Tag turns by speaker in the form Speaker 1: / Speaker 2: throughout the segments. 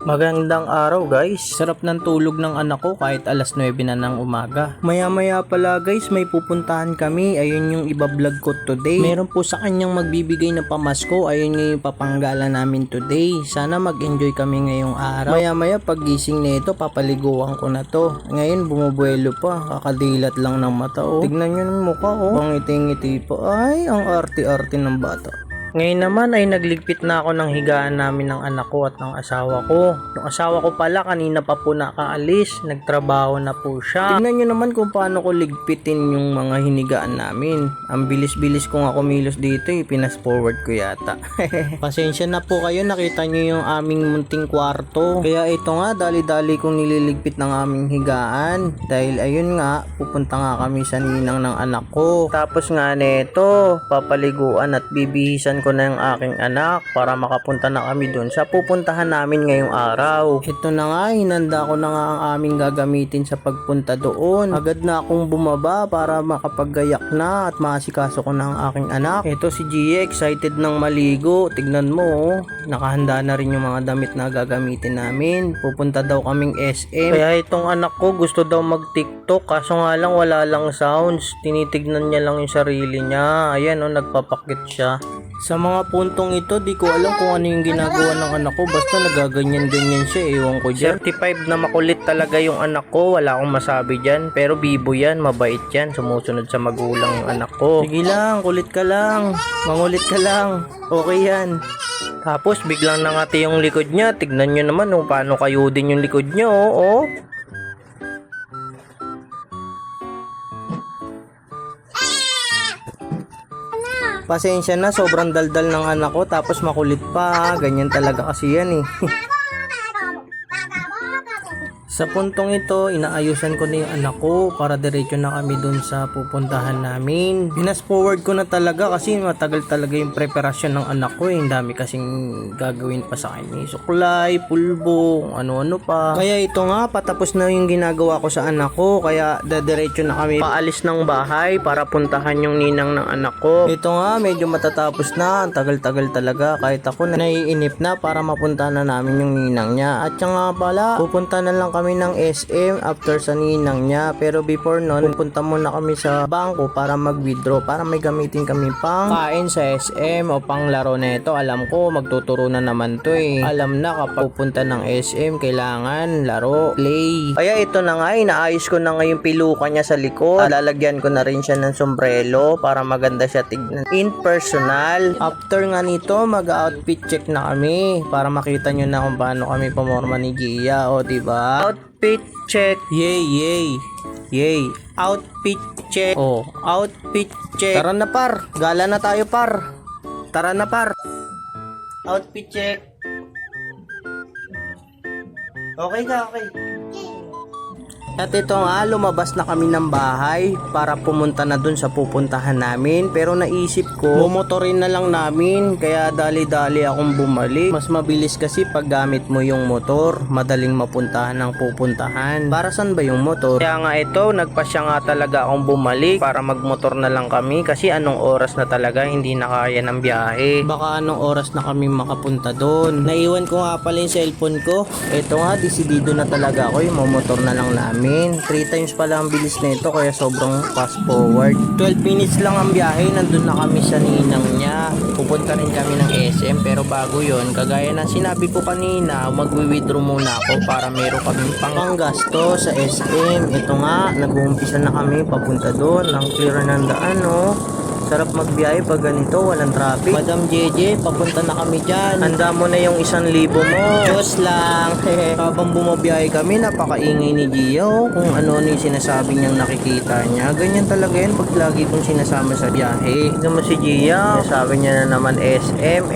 Speaker 1: Magandang araw guys. Sarap ng tulog ng anak ko kahit alas 9 na ng umaga. Maya pala guys, may pupuntahan kami. Ayun yung ibablog ko today. Meron po sa kanyang magbibigay ng pamasko. Ayun yung papanggala namin today. Sana mag-enjoy kami ngayong araw. Maya paggising nito, papaliguan ko na to. Ngayon bumubuelo pa. Kakadilat lang ng mata oh. Tignan nyo ng mukha oh. Pangiti-ngiti pa. Ay, ang arte-arte ng bata. Ngayon naman ay nagligpit na ako ng higaan namin ng anak ko at ng asawa ko. Yung asawa ko pala kanina pa po nakaalis, nagtrabaho na po siya. Tingnan nyo naman kung paano ko ligpitin yung mga hinigaan namin. Ang bilis-bilis kong ako milos dito, pinas forward ko yata. Pasensya na po kayo, nakita nyo yung aming munting kwarto. Kaya ito nga, dali-dali kong nililigpit ng aming higaan. Dahil ayun nga, pupunta nga kami sa ninang ng anak ko. Tapos nga neto, papaliguan at bibihisan ko na yung aking anak para makapunta na kami dun sa pupuntahan namin ngayong araw. Ito na nga, hinanda ko na nga ang aming gagamitin sa pagpunta doon. Agad na akong bumaba para makapaggayak na at maasikaso ko na ang aking anak. Ito si Gia, excited ng maligo. Tignan mo, oh. Nakahanda na rin yung mga damit na gagamitin namin. Pupunta daw kaming SM. Kaya itong anak ko gusto daw mag TikTok, kaso nga lang wala lang sounds. Tinitignan niya lang yung sarili niya. Ayan oh, nagpapakit siya. Sa mga puntong ito, di ko alam kung ano yung ginagawa ng anak ko. Basta nagaganyan-ganyan siya, ewan ko dyan. 35 na makulit talaga yung anak ko. Wala akong masabi dyan. Pero bibo yan, mabait yan. Sumusunod sa magulang yung anak ko. Sige lang, kulit ka lang. Mangulit ka lang. Okay yan. Tapos biglang nangati yung likod niya. Tignan nyo naman kung paano kayo din yung likod niya. Oh. Pasensya na, sobrang daldal ng anak ko tapos makulit pa. Ganyan talaga kasi yan eh. Sa puntong ito, inaayusan ko na yung anak ko para diretso na kami dun sa pupuntahan namin. Pinas forward ko na talaga kasi matagal talaga yung preparasyon ng anak ko eh. Ang dami kasing gagawin pa sa kanya. Suklay, pulbo, ano-ano pa. Kaya ito nga, patapos na yung ginagawa ko sa anak ko. Kaya diretso na kami paalis ng bahay para puntahan yung ninang ng anak ko. Ito nga, medyo matatapos na. Ang tagal-tagal talaga. Kahit ako na naiinip na para mapunta na namin yung ninang niya. At yung nga pala, pupunta na lang kami ng SM after sa ninang niya, pero before nun pupunta muna kami sa bangko para mag-withdraw para may gamitin kami pang kain sa SM o pang laro na ito. Alam ko magtuturo na naman to eh. Alam na kapag pupunta ng SM kailangan laro, play. Kaya ito na nga, inaayos ko na nga yung piluka niya sa likod. Lalagyan ko na rin siya ng sombrero para maganda siya tignan in personal. After nga nito mag-outfit check na kami para makita nyo na kung paano kami pamorma ni Gia, o diba? Outfit check. Yay. Outfit check. Oh, outfit check. Tara na par. Gala na tayo par. Tara na par. Outfit check. Okay ka, okay. At ito nga, lumabas na kami ng bahay para pumunta na dun sa pupuntahan namin. Pero naisip ko, bumotorin na lang namin. Kaya dali-dali akong bumalik. Mas mabilis kasi pag gamit mo yung motor. Madaling mapuntahan ng pupuntahan. Para saan ba yung motor? Kaya nga ito, nagpasya nga talaga akong bumalik para magmotor na lang kami. Kasi anong oras na talaga, hindi na kaya ng biyahe. Baka anong oras na kami makapunta doon. Naiwan ko nga pala yung cellphone ko. Ito nga, desidido na talaga ako. Yung motor na lang namin. 3 times pala ang bilis na ito kaya sobrang fast forward. 12 minutes lang ang biyahe, nandun na kami sa ninang niya. Pupunta rin kami ng SM pero bago yon, kagaya ng sinabi ko kanina, magwi-withdraw muna ako para meron kaming panggasto sa SM. Ito nga, nag-uumpisa na kami papunta doon. Ang clear ng daan, no? Sarap magbiyahe pag ganito, walang traffic. Madam JJ, papunta na kami dyan. Handa mo na yung 1,000 mo. Diyos lang. Habang bumabiyahe kami, napakaingay ni Gio. Kung ano yung sinasabi niyang nakikita niya. Ganyan talaga yan pag lagi kong sinasama sa biyahe. Tignan mo si Gia. Sabi niya na naman SM,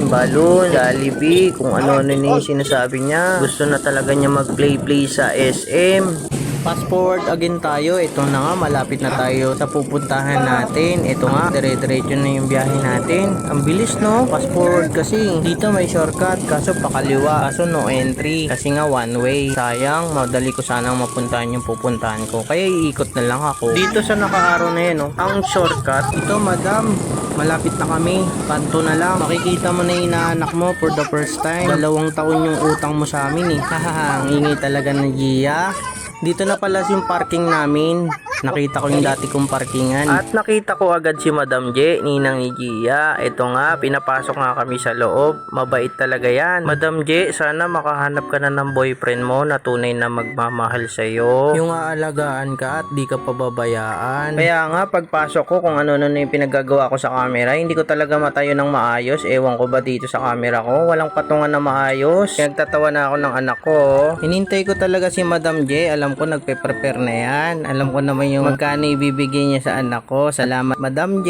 Speaker 1: Balloon, Jollibee. Kung ano yung sinasabi niya. Gusto na talaga niya mag-play sa SM. Fast forward again tayo. Ito na nga, malapit na tayo sa pupuntahan natin. Ito nga, dire-diretso na yung biyahe natin. Ang bilis, no? Fast forward kasi. Dito may shortcut, kaso pakaliwa. Kaso no entry. Kasi nga one way. Sayang, madali ko sanang mapuntahan yung pupuntahan ko. Kaya iikot na lang ako. Dito sa nakaaraw na yan, no? Ang shortcut. Ito, madam. Malapit na kami. Kanto na lang. Makikita mo na yung inaanak mo for the first time. 2 taon yung utang mo sa amin, eh. Hahaha, ang ingay talaga ng Gia. Dito na pala yung parking namin. Nakita ko yung dati kong parkingan. At nakita ko agad si Madam J, ninang ni Gia. Ito nga, pinapasok nga kami sa loob. Mabait talaga yan. Madam J, sana makahanap ka na ng boyfriend mo na tunay na magmamahal sa'yo. Yung aalagaan ka at di ka pababayaan. Kaya nga, pagpasok ko kung ano na yung pinagagawa ko sa camera, hindi ko talaga matayo ng maayos. Ewan ko ba dito sa camera ko? Walang patungan na maayos. Nagtatawa na ako ng anak ko. Hinintay ko talaga si Madam J. Alam ko nagpe-prepare na yan. Alam ko naman yung magkano ibibigay niya sa anak ko. Salamat Madam J.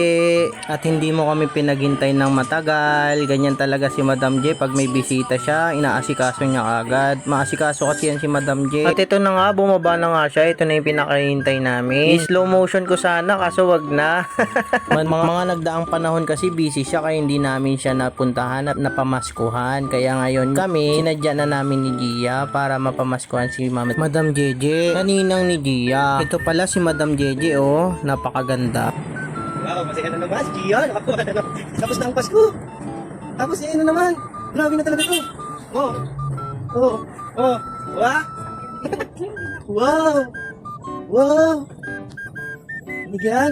Speaker 1: At hindi mo kami pinaghintay ng matagal. Ganyan talaga si Madam J. Pag may bisita siya, inaasikaso niya agad. Maasikaso kasi yan si Madam J. At ito na nga, bumaba na nga siya. Ito na yung pinakahintay namin. Slow motion ko sana, kaso wag na. mga nagdaang panahon kasi busy siya, kaya hindi namin siya napuntahan at napamaskuhan. Kaya ngayon kami, sinadya na namin ni Gia para mapamaskuhan si Madam JJ. Kaninang ni Gia. Ito pala si Madam JJ, oh. Napakaganda.
Speaker 2: Wow, masaya na naman si Gia. Tapos na ang Pasko. Tapos na naman. Grabe na talaga to. Oh. Oh. Oh. Wow. Wow. Wow. Ano yan?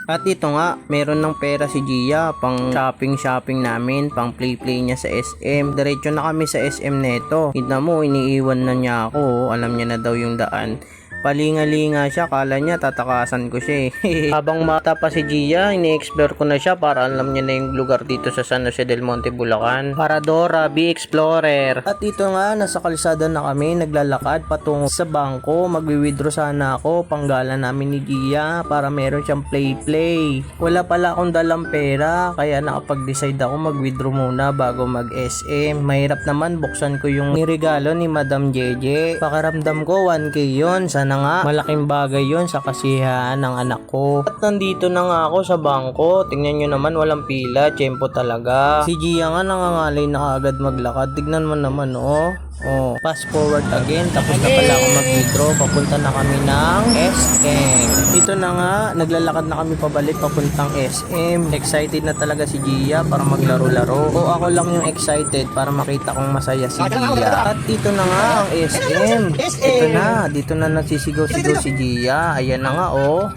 Speaker 1: At ito nga, meron ng pera si Gia pang shopping namin, pang play niya sa SM. Diretso na kami sa SM neto. Kita mo, iniiwan na niya ako. Alam niya na daw yung daan. Palinga-linga siya, kala niya tatakasan ko siya eh. Habang mata pa si Gia, ini-explore ko na siya para alam niya na yung lugar dito sa San Jose del Monte, Bulacan. Paradora, Be Explorer. At ito nga, nasa kalsada na kami, naglalakad patungo sa bangko. Magwi-withdraw sana ako, panggala namin ni Gia para meron siyang play. Wala pala akong dalang pera, kaya nakapag-decide ako mag-withdraw muna bago mag-SM. Mahirap naman, buksan ko yung niregalo ni Madam JJ. Pakiramdam ko 1K yun, sana nga malaking bagay yon sa kasiyahan ng anak ko. At nandito na nga ako sa bangko. Tingnan nyo naman, walang pila, tiyempo talaga. Si Gia nga nangangalay na agad maglakad. Tignan mo naman, oh. Oh, fast forward again. Tapos na pala ako mag-withdraw. Papunta na kami ng SM. Ito na nga, naglalakad na kami pabalik papuntang SM. Excited na talaga si Gia para maglaro-laro. O ako lang yung excited para makita kong masaya si Gia. At ito na nga ang SM. Ito na, dito na nagsisigaw-sigaw si Gia. Ayan na nga, oh.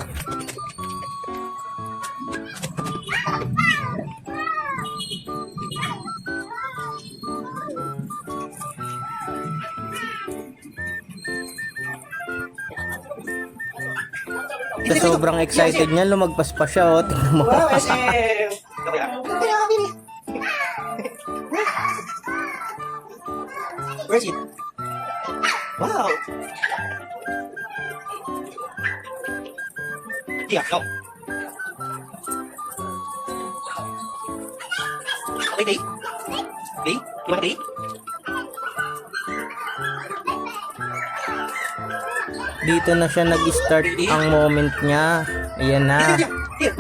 Speaker 1: Sa sobrang excited niya, lumagpas pa siya, oh. Tingnan mo.
Speaker 2: Wow, SM. Where's it? Wow. Gia, go. Okay, Dave. Dave, you want to Dave?
Speaker 1: Dito na siya nag-start ang moment niya. Ayan na.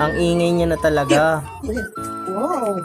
Speaker 1: Ang ingay niya na talaga.
Speaker 2: Wow.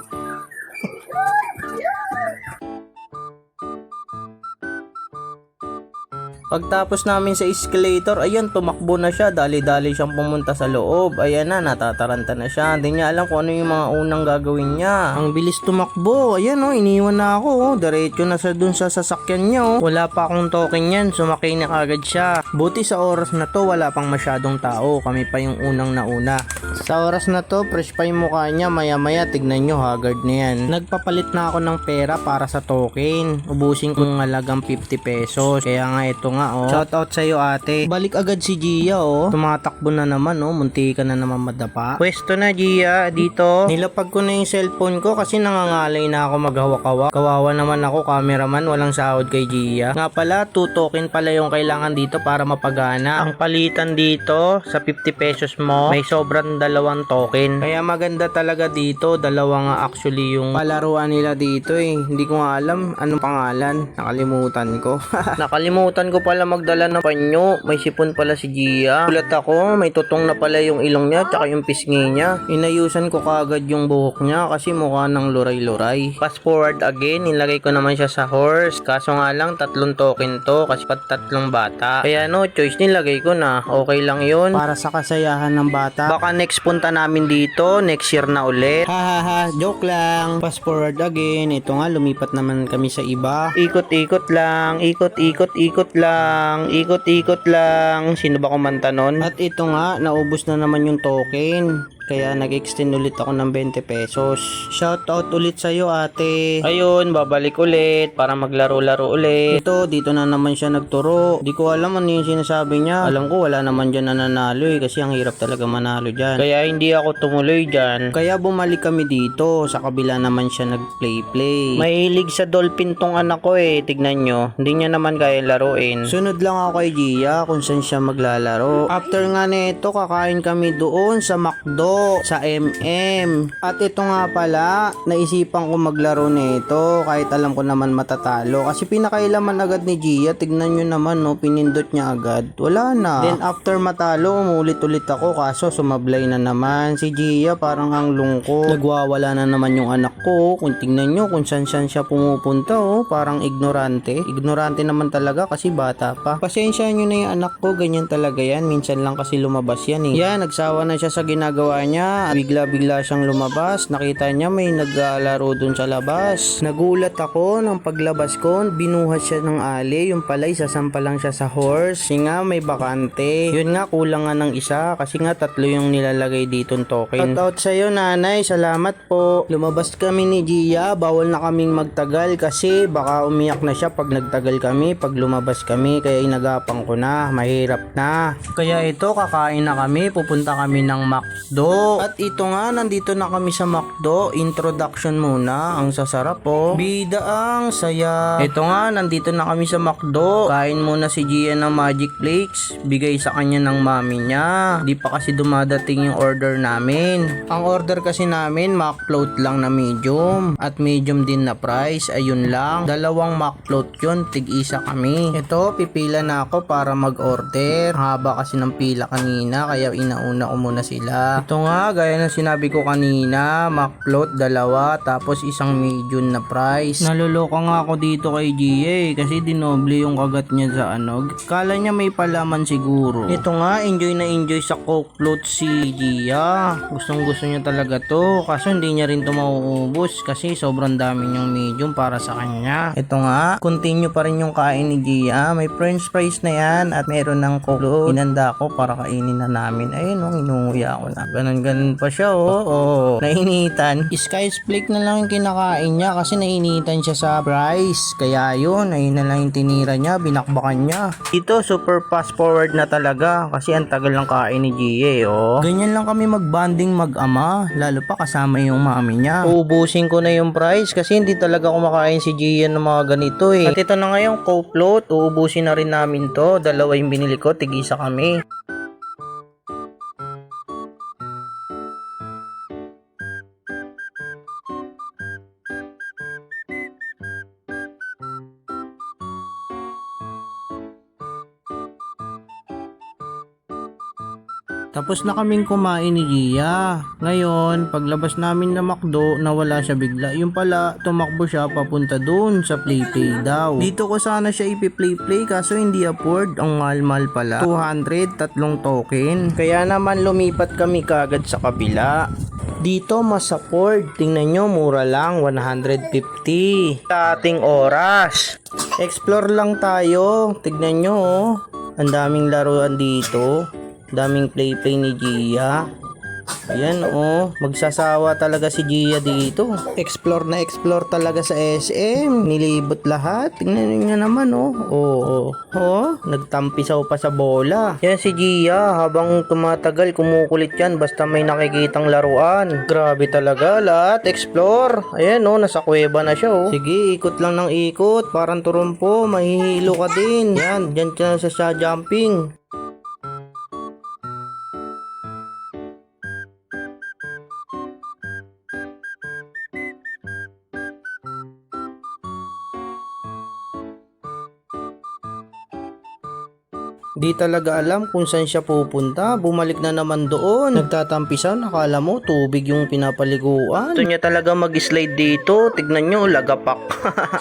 Speaker 1: Pagtapos namin sa escalator, ayan, tumakbo na siya. Dali-dali siyang pumunta sa loob. Ayan na, natataranta na siya. Hindi niya alam kung ano yung mga unang gagawin niya. Ang bilis tumakbo. Ayan, oh, iniwan na ako. Oh. Diretso na sa dun sa sasakyan niya. Oh. Wala pa akong token yan. Sumakay na kagad siya. Buti sa oras na to, wala pang masyadong tao. Kami pa yung unang nauna. Sa oras na to, fresh pa yung mukha niya. Maya-maya, tignan nyo, haggard na yan. Nagpapalit na ako ng pera para sa token. Ubusin ko ng halagang 50 pesos. Kaya nga, ito nga. Oh. Shout out sa'yo ate. Balik agad si Gia, oh. Tumatakbo na naman, oh. Munti ka na naman madapa. Pwesto na Gia, dito. Nilapag ko na yung cellphone ko kasi nangangalay na ako maghawak-hawak. Kawawa naman ako, cameraman. Walang sahod kay Gia. Nga pala, 2 token pala yung kailangan dito para mapagana. Ang palitan dito, sa 50 pesos mo, may sobrang 2 token. Kaya maganda talaga dito. 2 nga actually yung palaruan nila dito, eh. Hindi ko nga alam anong pangalan. Nakalimutan ko. Nakalimutan ko pala magdala ng panyo. May sipon pala si Gia. Gulat ako, may tutong na pala yung ilong niya tsaka yung pisngi niya. Inayusan ko kagad yung buhok niya kasi mukha ng luray-luray. Fast forward again, nilagay ko naman siya sa horse. Kaso nga lang, 3 token to kasi pat 3 bata. Kaya no choice, nilagay ko na. Okay lang yun. Para sa kasayahan ng bata. Baka next punta namin dito, next year na ulit. Hahaha, joke lang. Fast forward again. Ito nga, lumipat naman kami sa iba. Ikot-ikot lang, ikot-ikot lang, ikot-ikot lang. Sino ba kumanta nun? At ito nga, naubos na naman yung token. Kaya nag-extend ulit ako ng 20 pesos. Shoutout ulit sa'yo ate. Ayun, babalik ulit para maglaro-laro ulit. Ito, dito na naman siya nagturo. Di ko alam ano yung sinasabi niya. Alam ko wala naman dyan na nanalo kasi ang hirap talaga manalo dyan. Kaya hindi ako tumuloy dyan. Kaya bumalik kami dito. Sa kabila naman siya nag-play-play. Mahilig sa dolphin tong anak ko Tignan nyo. Hindi niya naman kaya laruin. Sunod lang ako kay Gia kung saan siya maglalaro. After nga nito, kakain kami doon sa McDo. Sa MM. At ito nga pala, naisipan ko maglaro nito kahit alam ko naman matatalo. Kasi pinakailaman agad ni Gia. Tignan nyo naman pinindot niya agad. Wala na. Then after matalo, umulit-ulit ako kaso sumablay na naman. Si Gia parang ang lungkot. Nagwawala na naman yung anak ko. Kung tignan nyo kung saan siya pumupunta parang ignorante. Ignorante naman talaga kasi bata pa. Pasensya nyo na yung anak ko. Ganyan talaga yan. Minsan lang kasi lumabas yan Yan, nagsawa na siya sa ginagawa niya. Bigla-bigla siyang lumabas. Nakita niya may naglalaro dun sa labas. Nagulat ako ng paglabas ko. Binuhat siya ng ali. Yung pala isasampa lang siya sa horse. Kasi nga may bakante. Yun nga kulang nga ng isa. Kasi nga 3 yung nilalagay ditong token. Shoutout sa'yo nanay. Salamat po. Lumabas kami ni Gia. Bawal na kaming magtagal kasi baka umiyak na siya pag nagtagal kami. Pag lumabas kami. Kaya inagapang ko na. Mahirap na. Kaya ito kakain na kami. Pupunta kami ng McDo. At ito nga, nandito na kami sa McDo. Introduction muna. Ang sasarap Bida ang saya. Ito nga, nandito na kami sa McDo. Kain muna si Gia ng Magic Flakes. Bigay sa kanya ng mami niya. Di pa kasi dumadating yung order namin. Ang order kasi namin, McFloat lang na medium. At medium din na price. Ayun lang. 2 McFloat yun. Tig-isa kami. Ito, pipila na ako para mag-order. Haba kasi ng pila kanina. Kaya inauna ko muna sila. Ito nga, gaya ng sinabi ko kanina, McFloat 2 tapos isang medium na price. Naloloka nga ako dito kay Gia kasi dinoble yung kagat niya sa Kala niya may palaman siguro. Ito nga, enjoy na enjoy sa Coke float si Gia. Gustong gusto niya talaga to. Kaso hindi niya rin to mauubos kasi sobrang dami niyang medium para sa kanya. Ito nga, continue pa rin yung kain ni Gia. May french fries na yan at meron ng Coke float. Inanda ko para kainin na namin. Ayun inunguya ako na. Ganun pa siya nainitan. Sky Flake na lang yung kinakain niya kasi nainitan siya sa rice. Kaya yun, ayun na lang yung tinira niya, binakbakan niya. Ito super fast forward na talaga kasi ang tagal ng kain ni Gia Ganyan lang kami magbanding mag-ama, lalo pa kasama yung mami niya. Uubusin ko na yung price kasi hindi talaga kumakain si Gia ng mga ganito At ito na ngayon, Coke float, uubusin na rin namin to. 2 yung binili ko, tig-isa kami. Tapos na kaming kumain ni Gia. Ngayon, paglabas namin na McDo, nawala siya bigla. Yung pala, tumakbo siya papunta dun sa play daw. Dito ko sana siya ipi-play kaso hindi afford. Ang mahal-mahal pala. 200, 3 token. Kaya naman lumipat kami kagad sa kabila. Dito mas afford. Tingnan nyo, mura lang. 150. Sa ating oras. Explore lang tayo. Tignan nyo Ang daming laruan dito. Daming play ni Gia. Ayan magsasawa talaga si Gia dito. Explore na explore talaga sa SM. Nilibot lahat. Tingnan niyo naman nagtampisaw pa sa bola. Yan si Gia, habang tumatagal kumukulit yan basta may nakikitang laruan. Grabe talaga, lahat explore. Ayan nasa kuweba na siya Sige, ikot lang ng ikot. Parang turumpo, mahihilo ka din. Yan, dyan ka sa jumping. Di talaga alam kung saan siya pupunta. Bumalik na naman doon. Nagtatampisaw, nakala mo tubig yung pinapaliguan. Gusto niya talaga mag-slide dito. Tignan nyo, lagapak.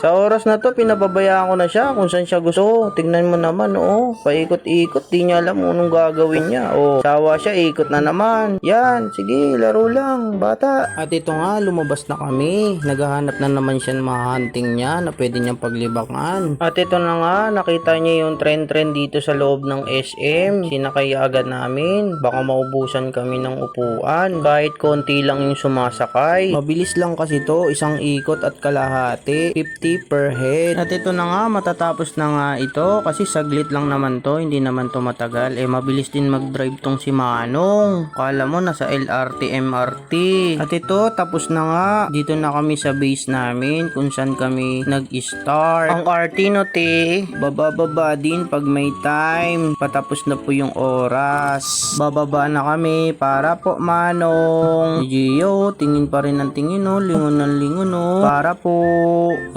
Speaker 1: Sa oras na to, pinababayaan ko na siya kung saan siya gusto. Tignan mo naman, oh. Paikot-ikot, di niya alam kung anong gagawin niya. Oh, sawa siya, ikot na naman. Yan, sige, laro lang, bata. At ito nga, lumabas na kami. Naghahanap na naman siya ng mga hunting niya na pwede niyang paglibangan. At ito na nga, nakita niya yung trend dito sa loob ng SM. Sinakay agad namin. Baka maubusan kami ng upuan. Kahit konti lang yung sumasakay. Mabilis lang kasi to, isang ikot at kalahati. 50 per head. At ito na nga, matatapos na nga ito. Kasi saglit lang naman to, hindi naman to matagal. Eh, mabilis din mag-drive tong si Manong. Kala mo, nasa LRT, MRT. At ito, tapos na nga. Dito na kami sa base namin kung saan kami nag-start. Ang RT no, te. Bababa din pag may time. Patapos na po yung oras. Bababa na kami para po, Manong. Gio, tingin pa rin ng tingin, no. Lingon ng lingon, no. Para po.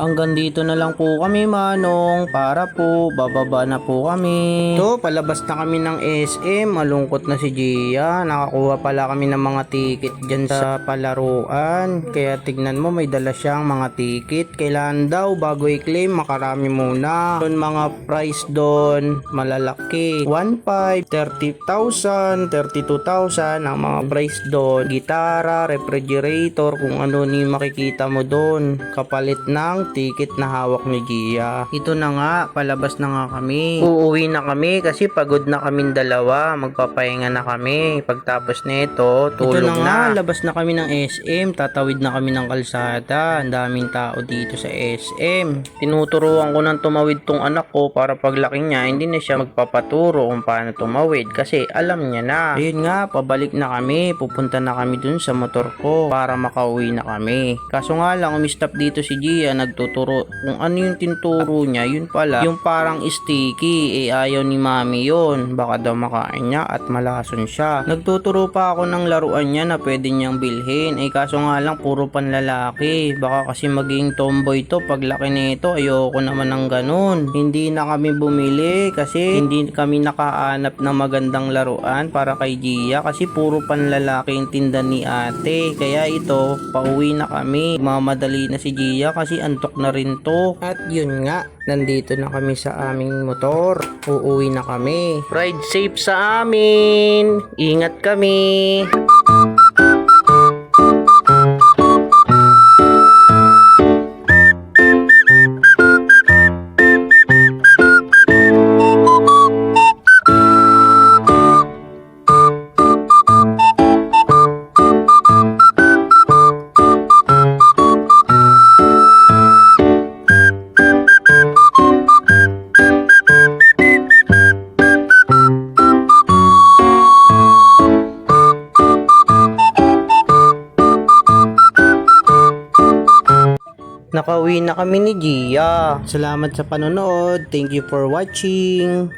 Speaker 1: Hanggang dito na lang po kami, Manong. Para po. Bababa na po kami. Ito, palabas na kami ng SM. Malungkot na si Gia. Nakakuha pala kami ng mga ticket dyan sa palaruan. Kaya tignan mo, may dala siyang mga ticket. Kailangan daw, bago i-claim, makarami muna. Doon mga price doon, malalaki. 1.5, 30,000, 32,000 ang mga price doon. Gitara, refrigerator, kung ano ni makikita mo doon. Kapalit ng ticket na hawak ni Gia. Ito na nga, palabas na nga kami. Uuwi na kami kasi pagod na kaming dalawa. Magpapahinga na kami. Pagtapos nito, tulog ito na. Nga, labas na kami ng SM. Tatawid na kami ng kalsada. Ang daming tao dito sa SM. Tinuturuan ko ng tumawid tong anak ko para paglaki niya, hindi na siya magpapaturo kung paano tumawid kasi alam niya na. Ayun nga, pabalik na kami. Pupunta na kami dun sa motor ko para makauwi na kami. Kaso nga lang, umistop dito si Gia, nagtuturo. Kung ano yung tinturo niya, yun pala, yung parang sticky, ayaw ni mami yun. Baka daw makain niya at malason siya. Nagtuturo pa ako ng laruan niya na pwede niyang bilhin. Kaso nga lang, puro panlalaki. Baka kasi maging tomboy to paglaki nito. Ayoko naman ng ganun. Hindi na kami bumili kasi hindi kami nakaanap ng magandang laruan para kay Gia kasi puro panlalaki yung tinda ni ate. Kaya ito, pauwi na kami. Mamadali na si Gia kasi antok na rin to. At yun nga, nandito na kami sa aming motor. Uuwi na kami. Ride safe sa amin. Ingat kami. Nakauwi na kami ni Gia. Salamat sa panonood. Thank you for watching.